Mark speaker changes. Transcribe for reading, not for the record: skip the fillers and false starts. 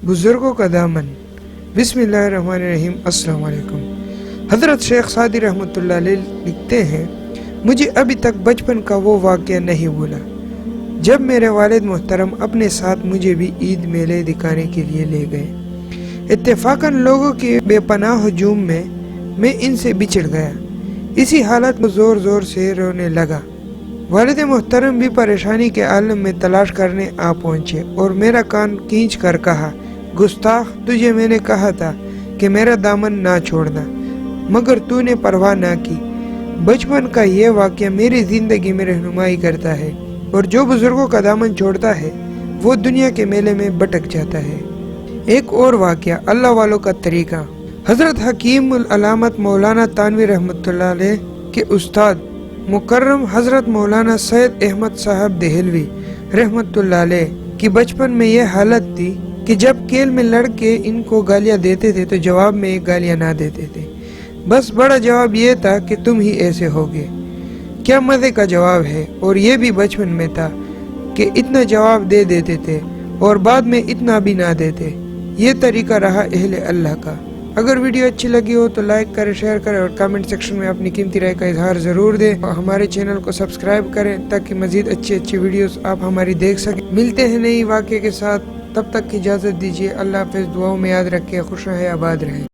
Speaker 1: बुजुर्गों का दामन। बिस्मिल्लाहिर्रहमानिर्रहीम। अस्सलाम वालेकुम। हज़रत शेख सादी रहमतुल्लाह अलैह लिखते हैं, मुझे अभी तक बचपन का वो वाक़या नहीं भूला जब मेरे वालिद मोहतरम अपने साथ मुझे भी ईद मेले दिखाने के लिए ले गए। इत्तेफाकन लोगों के बेपनाह हुजूम में मैं इनसे बिछड़ गया। इसी हालत में ज़ोर ज़ोर से रोने लगा। वालिद मोहतरम भी परेशानी के आलम में तलाश करने आ पहुँचे और मेरा कान खींच कर कहा, गुस्ताख, तुझे मैंने कहा था कि मेरा दामन ना छोड़ना, मगर तूने परवाह ना की। बचपन का ये वाक़या मेरी ज़िंदगी में रहनुमाई करता है, और जो बुजुर्गों का दामन छोड़ता है वो दुनिया के मेले में भटक जाता है। एक और वाक़या, अल्लाह वालों का तरीका। हज़रत हकीमुल अलामत मौलाना तानवी रहमतुल्लाह अलैह के उस्ताद मुकर्रम हज़रत मौलाना सैयद अहमद साहब देहलवी रहमतुल्लाह अलैह की बचपन में यह हालत थी कि जब खेल में लड़के इनको गालियां देते थे तो जवाब में एक गालियां ना देते थे। बस बड़ा जवाब ये था कि तुम ही ऐसे होगे। क्या मज़े का जवाब है। और ये भी बचपन में था कि इतना जवाब दे देते थे और बाद में इतना भी ना देते। ये तरीका रहा अहले अल्लाह का। अगर वीडियो अच्छी लगी हो तो लाइक करें, शेयर करें और कमेंट सेक्शन में अपनी कीमती राय का इजहार ज़रूर दें। और हमारे चैनल को सब्सक्राइब करें ताकि मज़ीद अच्छी वीडियोस आप हमारी देख सकें। मिलते हैं नई वाक़े के साथ, तब तक की इजाज़त दीजिए। अल्लाह हाफ़िज़। दुआओं में याद रखें। खुश रहें, आबाद रहें।